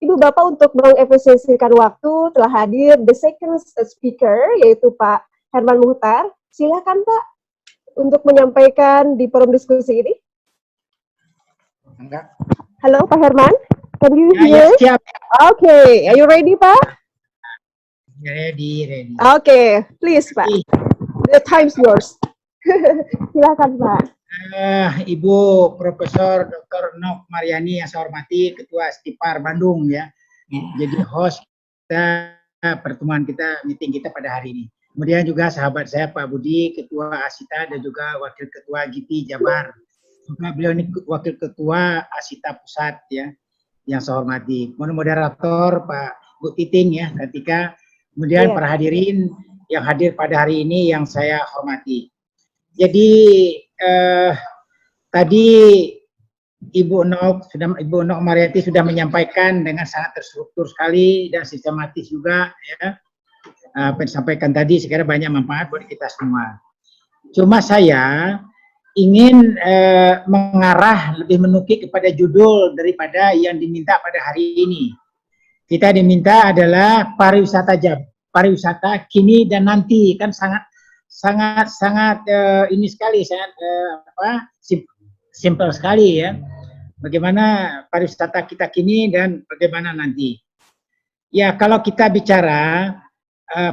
Ibu Bapak untuk mengefisiensikan waktu telah hadir the second speaker yaitu Pak Herman Muhtar. Silakan Pak untuk menyampaikan di forum diskusi ini. Enggak. Halo Pak Herman, can you hear? Ya, siap. Okay, are you ready Pak? Ready. Okay, please Pak. The time's yours. Silakan Pak. Ibu Profesor Dr. Nok Mariani yang saya hormati, Ketua Stipar Bandung ya. Jadi host kita pertemuan kita, meeting kita pada hari ini. Kemudian juga sahabat saya Pak Budi, Ketua Asita dan juga Wakil Ketua GIPI Jabar. Beliau ini Wakil Ketua Asita Pusat ya, yang saya hormati. Kemudian moderator Pak Bu Titing ya, ketika kemudian para hadirin yang hadir pada hari ini yang saya hormati. Jadi tadi Ibu Nok Mariati sudah menyampaikan dengan sangat terstruktur sekali dan sistematis juga ya. Apa yang disampaikan tadi sekiranya banyak manfaat buat kita semua. Cuma saya ingin mengarah lebih menukik kepada judul daripada yang diminta pada hari ini. Kita diminta adalah pariwisata kini dan nanti, kan sangat ini sekali, sangat simple sekali ya. Bagaimana pariwisata kita kini dan bagaimana nanti. Ya, kalau kita bicara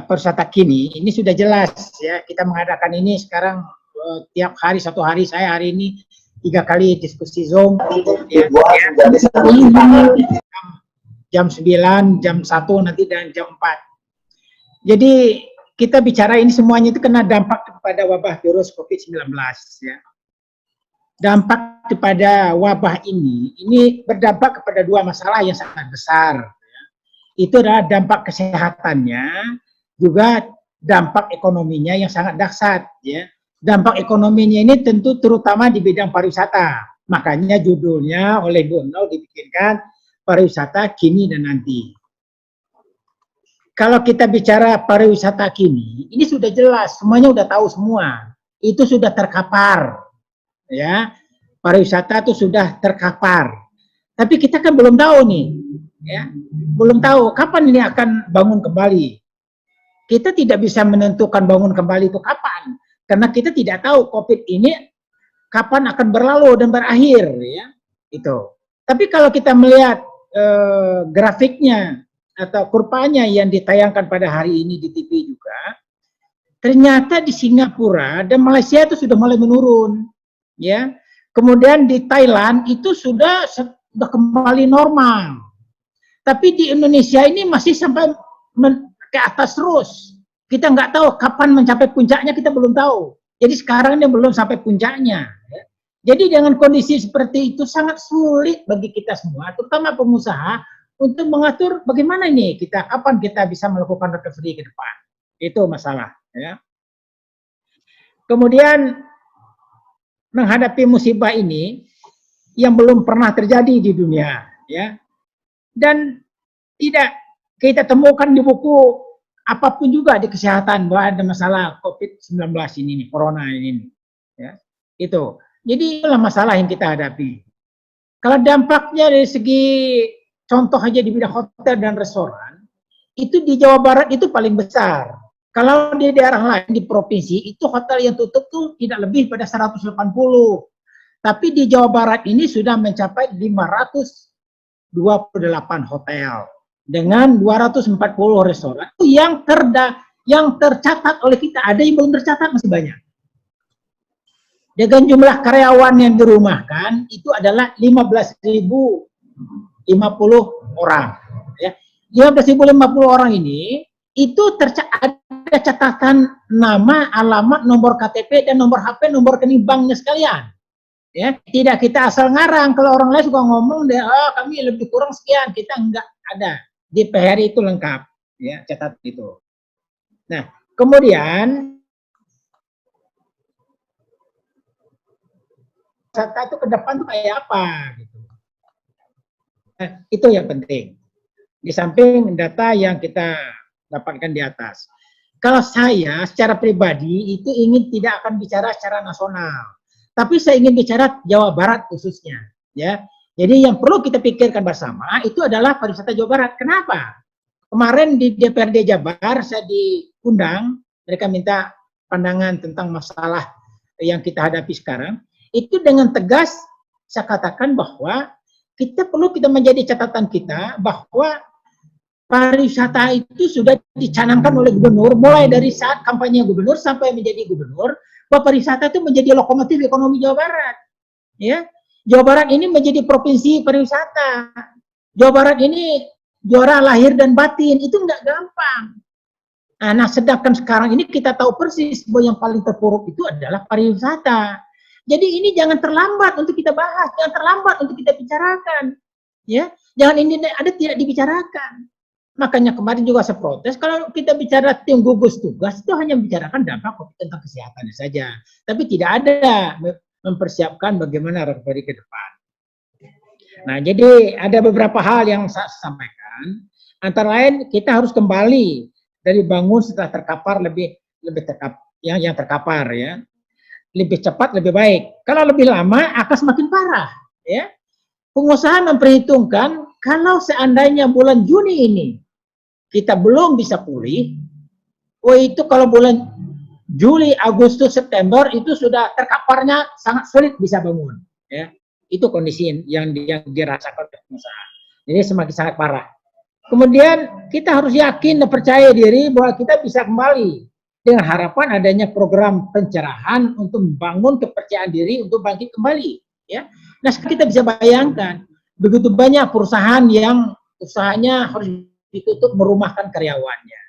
pariwisata kini, ini sudah jelas ya. Kita mengadakan ini sekarang tiap hari, satu hari saya hari ini 3 kali diskusi Zoom ya. Jam 9, jam 1 nanti dan jam 4. Jadi kita bicara ini semuanya itu kena dampak kepada wabah virus COVID-19 ya. Dampak kepada wabah ini berdampak kepada 2 masalah yang sangat besar ya. Itu adalah dampak kesehatannya, juga dampak ekonominya yang sangat dahsyat ya. Dampak ekonominya ini tentu terutama di bidang pariwisata. Makanya judulnya oleh Bu Nol dibikinkan pariwisata kini dan nanti. Kalau kita bicara pariwisata kini, ini sudah jelas, semuanya udah tahu semua. Itu sudah terkapar. Ya. Pariwisata itu sudah terkapar. Tapi kita kan belum tahu nih, ya. Belum tahu kapan ini akan bangun kembali. Kita tidak bisa menentukan bangun kembali itu kapan, karena kita tidak tahu COVID ini kapan akan berlalu dan berakhir, ya. Itu. Tapi kalau kita melihat grafiknya atau kurvanya yang ditayangkan pada hari ini di TV juga, ternyata di Singapura dan Malaysia itu sudah mulai menurun, ya. Kemudian di Thailand itu sudah kembali normal. Tapi di Indonesia ini masih sampai ke atas terus. Kita nggak tahu kapan mencapai puncaknya, kita belum tahu. Jadi sekarang ini belum sampai puncaknya. Ya. Jadi dengan kondisi seperti itu sangat sulit bagi kita semua, terutama pengusaha, untuk mengatur bagaimana ini kapan kita bisa melakukan recovery ke depan. Itu masalah. Ya. Kemudian menghadapi musibah ini yang belum pernah terjadi di dunia, ya, dan tidak kita temukan di buku apapun juga di kesehatan bahwa ada masalah COVID-19 ini nih, corona ini, ya, itu. Jadi itulah masalah yang kita hadapi. Kalau dampaknya dari segi contoh aja di bidang hotel dan restoran, itu di Jawa Barat itu paling besar. Kalau di daerah lain di provinsi itu hotel yang tutup tuh tidak lebih pada 180. Tapi di Jawa Barat ini sudah mencapai 528 hotel dengan 240 restoran yang tercatat oleh kita. Ada yang belum tercatat masih banyak. Dengan jumlah karyawan yang dirumahkan itu adalah 15.050 orang. Ya. 15.050 orang ini itu ada catatan nama, alamat, nomor KTP dan nomor HP, nomor rekening banknya sekalian. Ya, tidak kita asal ngarang. Kalau orang lain suka ngomong deh, oh, kami lebih kurang sekian, kita enggak ada. Di PHRI itu lengkap, ya, catat itu. Nah, kemudian data itu ke depan tuh kayak apa gitu. Nah, itu yang penting. Di samping data yang kita dapatkan di atas. Kalau saya secara pribadi itu ingin tidak akan bicara secara nasional, tapi saya ingin bicara Jawa Barat khususnya, ya. Jadi yang perlu kita pikirkan bersama itu adalah pariwisata Jawa Barat. Kenapa? Kemarin di DPRD Jabar saya diundang, mereka minta pandangan tentang masalah yang kita hadapi sekarang. Itu dengan tegas saya katakan bahwa kita perlu menjadi catatan kita bahwa pariwisata itu sudah dicanangkan oleh gubernur mulai dari saat kampanye gubernur sampai menjadi gubernur, bahwa pariwisata itu menjadi lokomotif ekonomi Jawa Barat. Ya, Jawa Barat ini menjadi provinsi pariwisata. Jawa Barat ini juara lahir dan batin, itu nggak gampang. Nah, sedangkan sekarang ini kita tahu persis bahwa yang paling terpuruk itu adalah pariwisata. Jadi ini jangan terlambat untuk kita bahas, jangan terlambat untuk kita bicarakan. Ya, jangan ini ada tidak dibicarakan. Makanya kemarin juga saya protes, kalau kita bicara tim gugus tugas itu hanya bicarakan dampak tentang kesehatan saja, tapi tidak ada mempersiapkan bagaimana recovery ke depan. Nah, jadi ada beberapa hal yang saya sampaikan. Antara lain kita harus kembali dari bangun setelah terkapar lebih yang terkapar ya. Lebih cepat lebih baik. Kalau lebih lama akan semakin parah ya. Pengusaha memperhitungkan kalau seandainya bulan Juni ini kita belum bisa pulih, itu kalau bulan Juli, Agustus, September itu sudah terkaparnya sangat sulit bisa bangun. Ya, itu kondisi yang dirasakan oleh pengusaha. Jadi semakin sangat parah. Kemudian kita harus yakin dan percaya diri bahwa kita bisa kembali dengan harapan adanya program pencerahan untuk membangun kepercayaan diri untuk bangkit kembali. Ya, nah kita bisa bayangkan begitu banyak perusahaan yang usahanya harus ditutup merumahkan karyawannya.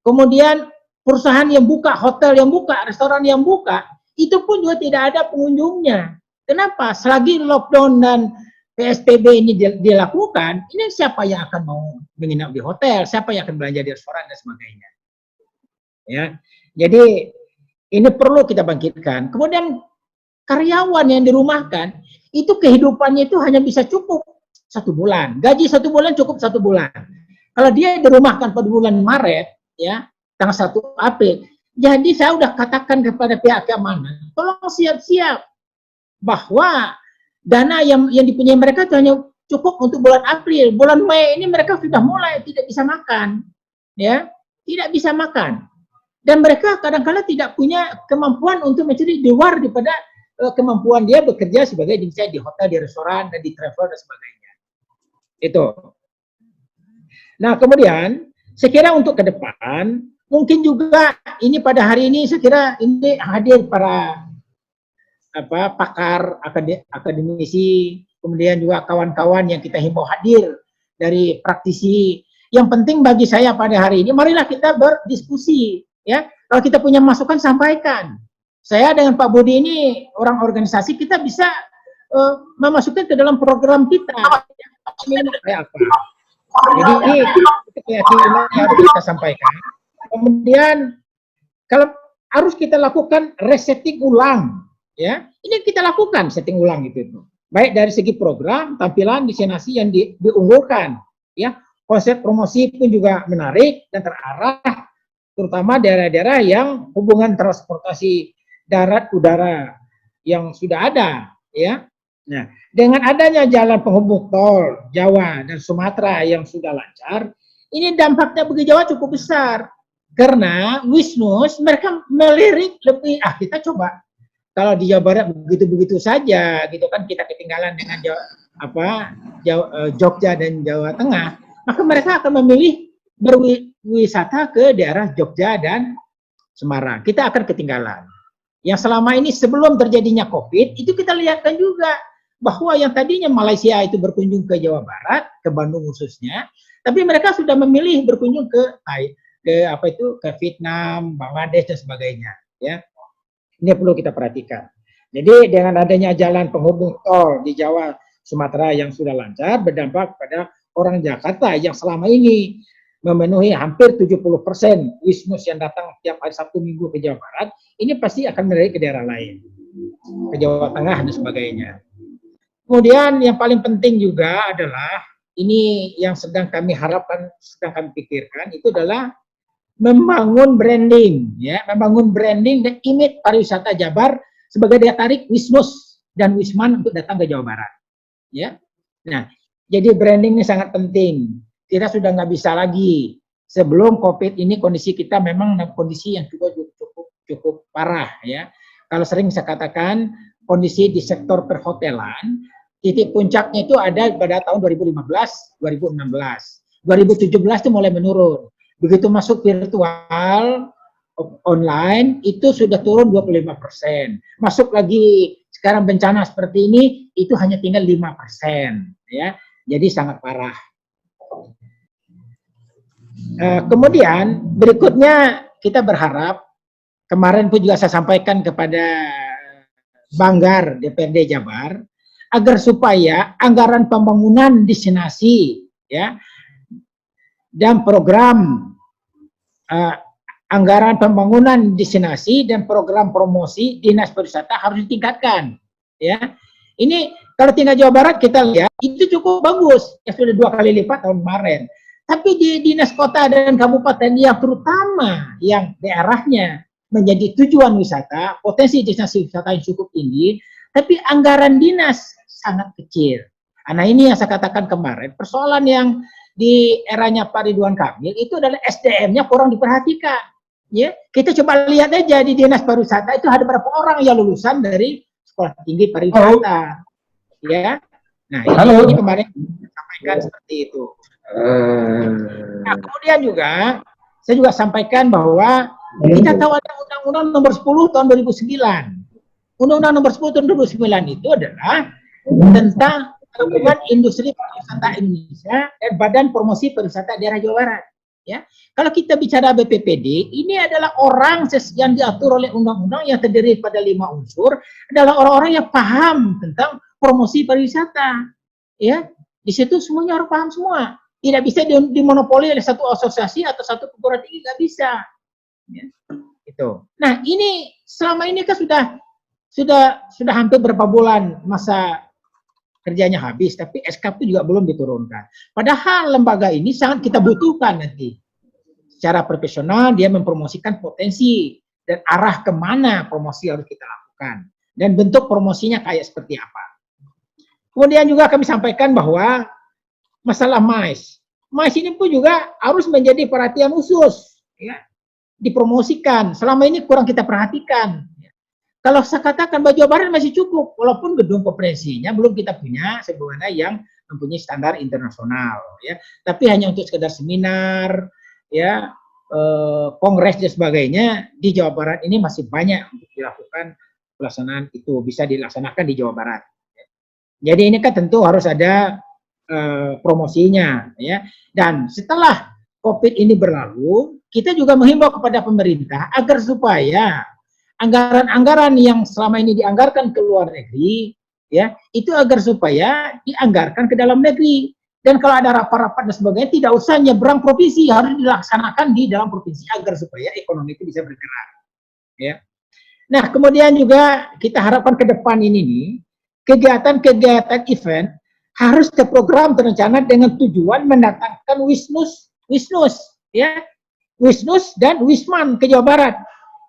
Kemudian perusahaan yang buka, hotel yang buka, restoran yang buka, itu pun juga tidak ada pengunjungnya. Kenapa? Selagi lockdown dan PSBB ini dilakukan, ini siapa yang akan mau menginap di hotel, siapa yang akan belanja di restoran dan sebagainya. Ya, jadi ini perlu kita bangkitkan. Kemudian karyawan yang dirumahkan, itu kehidupannya itu hanya bisa cukup 1 bulan. Gaji 1 bulan cukup 1 bulan. Kalau dia dirumahkan pada bulan Maret, ya, tanggal 1 April. Jadi saya sudah katakan kepada pihak keamanan, tolong siap-siap bahwa dana yang dipunyai mereka itu hanya cukup untuk bulan April. Bulan Mei ini mereka sudah mulai tidak bisa makan, ya, tidak bisa makan. Dan mereka kadang-kadang tidak punya kemampuan untuk mencari di luar daripada kemampuan dia bekerja sebagai di hotel, di restoran, dan di travel dan sebagainya. Itu. Nah, kemudian saya kira untuk ke depan mungkin juga ini pada hari ini saya kira ini hadir para pakar, akademisi, kemudian juga kawan-kawan yang kita himbau hadir dari praktisi. Yang penting bagi saya pada hari ini, marilah kita berdiskusi. Ya, kalau kita punya masukan sampaikan. Saya dengan Pak Budi ini orang organisasi, kita bisa memasukkan ke dalam program kita. Jadi ini keyakinan yang harus kita sampaikan. Kemudian kalau harus kita lakukan resetting ulang, ya, ini kita lakukan setting ulang itu. Baik dari segi program, tampilan, destinasi yang diunggulkan, ya, konsep promosi pun juga menarik dan terarah, terutama daerah-daerah yang hubungan transportasi darat udara yang sudah ada, ya. Nah, dengan adanya jalan penghubung tol Jawa dan Sumatera yang sudah lancar, ini dampaknya bagi Jawa cukup besar. Karena Wisnus mereka melirik lebih, kita coba. Kalau di Jawa Barat begitu-begitu saja, gitu kan, kita ketinggalan dengan Jogja dan Jawa Tengah, maka mereka akan memilih berwisata ke daerah Jogja dan Semarang. Kita akan ketinggalan. Yang selama ini sebelum terjadinya COVID, itu kita lihatkan juga bahwa yang tadinya Malaysia itu berkunjung ke Jawa Barat, ke Bandung khususnya, tapi mereka sudah memilih berkunjung ke Vietnam, Bangladesh dan sebagainya, ya. Ini perlu kita perhatikan. Jadi dengan adanya jalan penghubung tol di Jawa Sumatera yang sudah lancar, berdampak pada orang Jakarta yang selama ini memenuhi hampir 70% Wisnus yang datang tiap hari Sabtu Minggu ke Jawa Barat, ini pasti akan melirik ke daerah lain, ke Jawa Tengah dan sebagainya. Kemudian yang paling penting juga adalah ini yang sedang kami harapkan, sedang kami pikirkan, itu adalah membangun branding, ya, membangun branding dan image pariwisata Jabar sebagai daya tarik Wisnus dan Wisman untuk datang ke Jawa Barat, ya. Nah, jadi branding ini sangat penting. Kita sudah nggak bisa lagi. Sebelum COVID ini kondisi kita memang kondisi yang cukup parah ya. Kalau sering saya katakan kondisi di sektor perhotelan, titik puncaknya itu ada pada tahun 2015, 2016. 2017 itu mulai menurun. Begitu masuk virtual, online, itu sudah turun 25%. Masuk lagi sekarang bencana seperti ini, itu hanya tinggal 5%. Ya. Jadi sangat parah. Kemudian berikutnya kita berharap, kemarin pun juga saya sampaikan kepada Banggar DPRD Jabar, agar supaya anggaran pembangunan destinasi ya dan program anggaran pembangunan destinasi dan program promosi dinas pariwisata harus ditingkatkan ya. Ini kalau tinggal Jawa Barat kita lihat itu cukup bagus ya, sudah 2 kali lipat tahun kemarin. Tapi di dinas kota dan kabupaten yang terutama yang daerahnya menjadi tujuan wisata, potensi destinasi wisata yang cukup tinggi, tapi anggaran dinas sangat kecil. Nah ini yang saya katakan kemarin, persoalan yang di eranya Pak Ridwan Kamil itu adalah SDM-nya kurang diperhatikan. Ya, kita coba lihat aja di dinas pariwisata itu ada berapa orang yang lulusan dari sekolah tinggi pariwisata. Ya, nah ini kemarin sampaikan seperti itu. Nah, kemudian juga saya juga sampaikan bahwa kita tahu ada Undang-Undang Nomor 10 Tahun 2009. Undang-Undang Nomor 10 Tahun 2009 itu adalah tentang Hubungan Industri Pariwisata Indonesia dan Badan Promosi Pariwisata Daerah Jawa Barat. Ya, kalau kita bicara BPPD, ini adalah orang yang diatur oleh undang-undang yang terdiri pada 5 unsur, adalah orang-orang yang paham tentang promosi pariwisata. Ya, di situ semuanya harus paham semua. Tidak bisa dimonopoli oleh satu asosiasi atau satu perguruan tinggi, nggak bisa. Ya, itu. Nah, ini selama ini kan sudah hampir berapa bulan masa kerjanya habis, tapi SK itu juga belum diturunkan. Padahal lembaga ini sangat kita butuhkan nanti. Secara profesional dia mempromosikan potensi dan arah kemana promosi harus kita lakukan. Dan bentuk promosinya kayak seperti apa. Kemudian juga kami sampaikan bahwa masalah MICE. MICE ini pun juga harus menjadi perhatian khusus. Ya, dipromosikan. Selama ini kurang kita perhatikan. Kalau saya katakan Jawa Barat masih cukup, walaupun gedung konferensinya belum kita punya sebagaimana yang mempunyai standar internasional, ya. Tapi hanya untuk sekedar seminar, ya, kongres dan sebagainya di Jawa Barat ini masih banyak untuk dilakukan pelaksanaan itu bisa dilaksanakan di Jawa Barat. Jadi ini kan tentu harus ada promosinya, ya. Dan setelah COVID ini berlalu, kita juga menghimbau kepada pemerintah agar supaya anggaran-anggaran yang selama ini dianggarkan ke luar negeri, ya, itu agar supaya dianggarkan ke dalam negeri. Dan kalau ada rapat-rapat dan sebagainya, tidak usah nyebrang provinsi, harus dilaksanakan di dalam provinsi agar supaya ekonomi itu bisa bergerak. Ya. Nah, kemudian juga kita harapkan ke depan ini nih, kegiatan-kegiatan event harus terprogram terencana dengan tujuan mendatangkan Wisnus, ya, Wisnus dan Wisman ke Jawa Barat.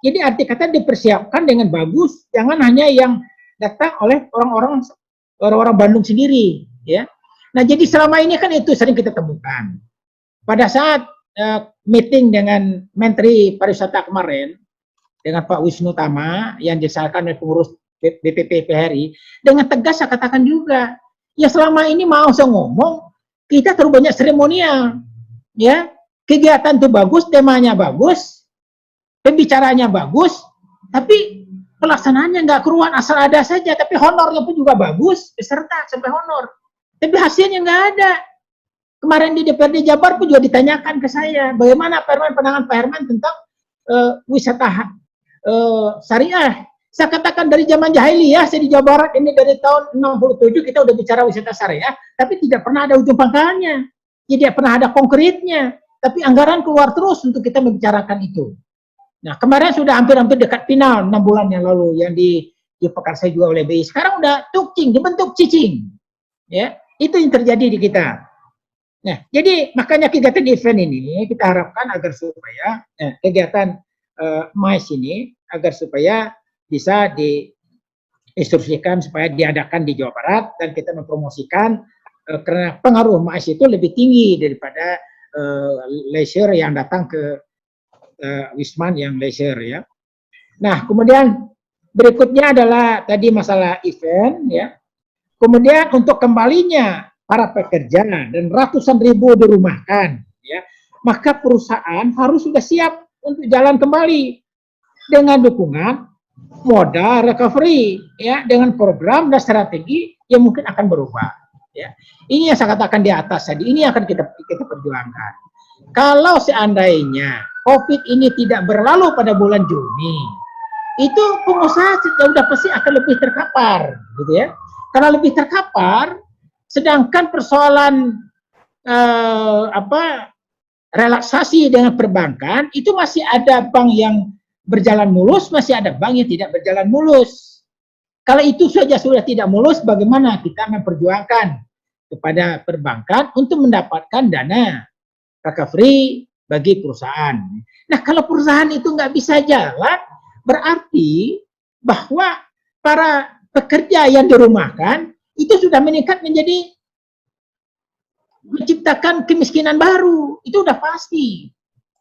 Jadi arti kata dipersiapkan dengan bagus, jangan hanya yang datang oleh orang-orang Bandung sendiri, ya. Nah, jadi selama ini kan itu sering kita temukan. Pada saat meeting dengan Menteri Pariwisata kemarin dengan Pak Wisnu Tama yang disampaikan oleh pengurus BPP PHRI, dengan tegas saya katakan juga, ya selama ini mau saya ngomong, kita terlalu banyak seremonial, ya. Kegiatan itu bagus, temanya bagus, pembicaranya bagus, tapi pelaksanaannya nggak keruan, asal ada saja, tapi honornya pun juga bagus, peserta sampai honor, tapi hasilnya nggak ada. Kemarin di DPRD Jabar pun juga ditanyakan ke saya, bagaimana pandangan Pak Herman tentang wisata syariah. Saya katakan dari zaman jahiliyah, saya di Jawa Barat ini dari tahun 67 kita udah bicara wisata syariah, tapi tidak pernah ada ujung pangkalnya, tidak pernah ada konkretnya, tapi anggaran keluar terus untuk kita membicarakan itu. Nah, kemarin sudah hampir-hampir dekat final 6 bulan yang lalu yang dipekarsai juga oleh BI. Sekarang udah tukcing, dibentuk cicing. Ya, itu yang terjadi di kita. Nah, jadi makanya kegiatan event ini kita harapkan agar supaya kegiatan MICE ini agar supaya bisa diinstruksikan supaya diadakan di Jawa Barat dan kita mempromosikan karena pengaruh MAS itu lebih tinggi daripada leisure yang datang ke Wisman yang leisure ya. Nah, kemudian berikutnya adalah tadi masalah event ya. Kemudian untuk kembalinya para pekerja dan ratusan ribu dirumahkan ya, maka perusahaan harus sudah siap untuk jalan kembali dengan dukungan modal recovery ya, dengan program dan strategi yang mungkin akan berubah ya. Ini yang saya katakan di atas tadi, ini akan kita perjuangkan. Kalau seandainya COVID ini tidak berlalu pada bulan Juni, itu pengusaha sudah pasti akan lebih terkapar gitu ya. Karena lebih terkapar, sedangkan persoalan relaksasi dengan perbankan itu masih ada bank yang berjalan mulus, masih ada bank yang tidak berjalan mulus. Kalau itu saja sudah tidak mulus, bagaimana kita memperjuangkan kepada perbankan untuk mendapatkan dana recovery bagi perusahaan. Nah, kalau perusahaan itu nggak bisa jalan, berarti bahwa para pekerja yang dirumahkan itu sudah meningkat menjadi menciptakan kemiskinan baru. Itu udah pasti.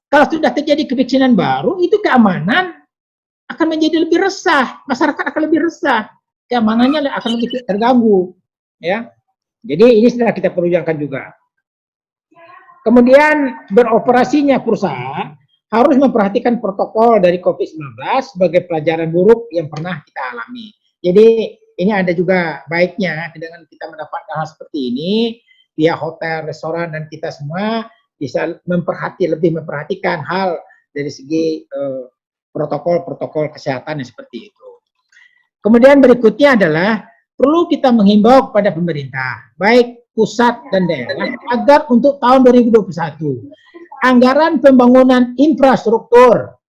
Kalau sudah terjadi kemiskinan baru, itu keamanan akan menjadi lebih resah, masyarakat akan lebih resah, keamanannya akan lebih terganggu, ya. Jadi ini sudah kita perjuangkan juga. Kemudian beroperasinya perusahaan harus memperhatikan protokol dari COVID-19 sebagai pelajaran buruk yang pernah kita alami. Jadi ini ada juga baiknya dengan kita mendapatkan hal seperti ini, via hotel, restoran, dan kita semua bisa lebih memperhatikan hal dari segi protokol-protokol kesehatan yang seperti itu. Kemudian berikutnya adalah perlu kita menghimbau kepada pemerintah, baik pusat dan daerah, agar untuk tahun 2021 anggaran pembangunan infrastruktur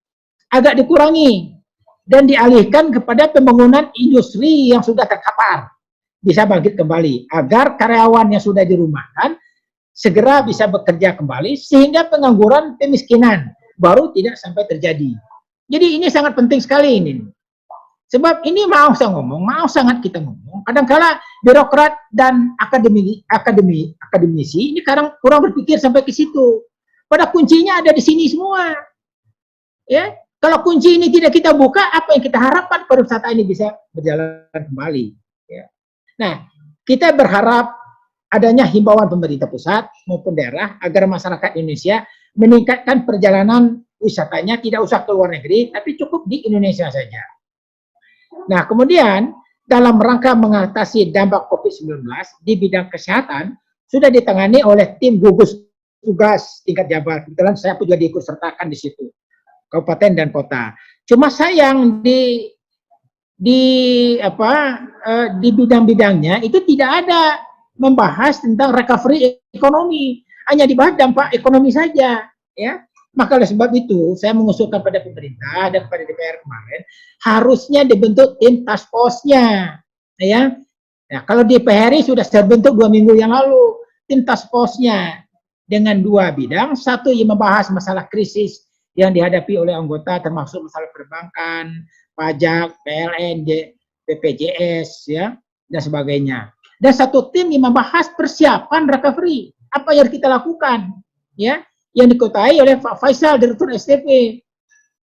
agak dikurangi dan dialihkan kepada pembangunan industri yang sudah terkapar, bisa bangkit kembali, agar karyawan yang sudah dirumahkan segera bisa bekerja kembali, sehingga pengangguran, kemiskinan baru tidak sampai terjadi. Jadi ini sangat penting sekali ini. Sebab ini mau saya ngomong, mau sangat kita ngomong, kadang-kala birokrat dan akademisi ini kadang kurang berpikir sampai ke situ. Pada kuncinya ada di sini semua. Ya, kalau kunci ini tidak kita buka, apa yang kita harapkan pariwisata ini bisa berjalan kembali. Ya. Nah, kita berharap adanya himbauan pemerintah pusat maupun daerah agar masyarakat Indonesia meningkatkan perjalanan wisatanya, tidak usah ke luar negeri, tapi cukup di Indonesia saja. Nah, kemudian dalam rangka mengatasi dampak COVID-19 di bidang kesehatan sudah ditangani oleh tim gugus tugas tingkat Jabar. Kebetulan saya pun juga diikut sertakan di situ, kabupaten dan kota. Cuma sayang di bidang-bidangnya itu tidak ada membahas tentang recovery ekonomi, hanya dibahas dampak ekonomi saja, ya. Maka oleh sebab itu saya mengusulkan pada pemerintah dan kepada DPR kemarin harusnya dibentuk tim task force-nya, ya. Nah, kalau di PHRI sudah terbentuk 2 minggu yang lalu tim task force-nya dengan 2 bidang, satu yang membahas masalah krisis yang dihadapi oleh anggota termasuk masalah perbankan, pajak, PLN, BPJS, ya, dan sebagainya. Dan satu tim yang membahas persiapan recovery, apa yang kita lakukan, ya, yang dikutai oleh Pak Faisal, Direktur STP,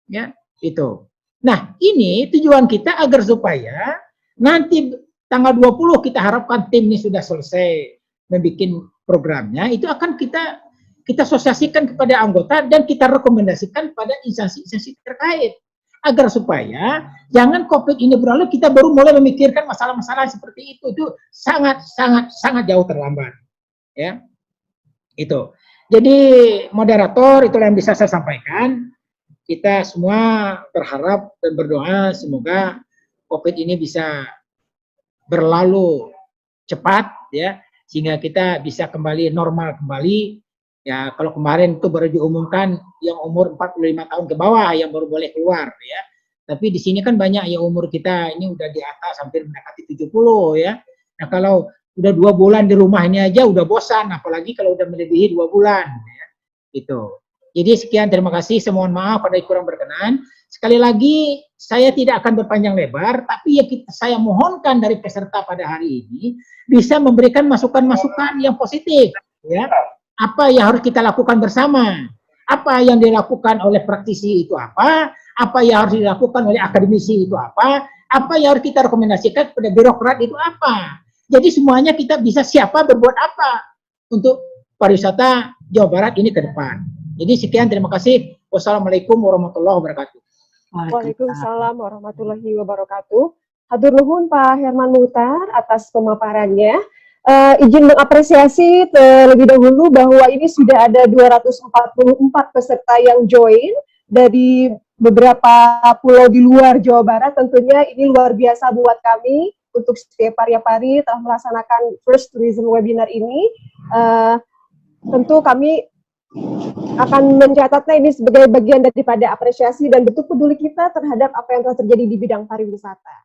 ya, itu. Nah, ini tujuan kita agar supaya nanti tanggal 20 kita harapkan tim ini sudah selesai membuat programnya, itu akan kita sosiasikan kepada anggota dan kita rekomendasikan pada instansi-instansi terkait, agar supaya jangan COVID ini berlalu kita baru mulai memikirkan masalah-masalah seperti itu sangat jauh terlambat, ya. Itu. Jadi moderator, itulah yang bisa saya sampaikan. Kita semua berharap dan berdoa semoga COVID ini bisa berlalu cepat, ya, sehingga kita bisa kembali normal kembali. Ya, kalau kemarin itu baru diumumkan yang umur 45 tahun ke bawah yang baru boleh keluar, ya. Tapi di sini kan banyak yang umur kita ini udah di atas hampir mendekati 70, ya. Nah, kalau udah 2 bulan di rumahnya aja udah bosan, apalagi kalau udah melebihi 2 bulan, ya. Itu. Jadi sekian, terima kasih, saya mohon maaf pada kurang berkenan. Sekali lagi, saya tidak akan berpanjang lebar, tapi saya mohonkan dari peserta pada hari ini bisa memberikan masukan-masukan yang positif, ya. Apa yang harus kita lakukan bersama? Apa yang dilakukan oleh praktisi itu apa yang harus dilakukan oleh akademisi itu apa yang harus kita rekomendasikan kepada birokrat itu apa. Jadi semuanya kita bisa siapa berbuat apa untuk pariwisata Jawa Barat ini ke depan. Jadi sekian, terima kasih. Wassalamualaikum warahmatullahi wabarakatuh. Waalaikumsalam warahmatullahi wabarakatuh. Hatur nuhun Pak Herman Muhtar atas pemaparannya. Izin mengapresiasi terlebih dahulu bahwa ini sudah ada 244 peserta yang join dari beberapa pulau di luar Jawa Barat. Tentunya ini luar biasa buat kami untuk setiap Pari telah melaksanakan First Tourism Webinar ini. Tentu kami akan mencatatnya ini sebagai bagian daripada apresiasi dan bentuk peduli kita terhadap apa yang telah terjadi di bidang pariwisata.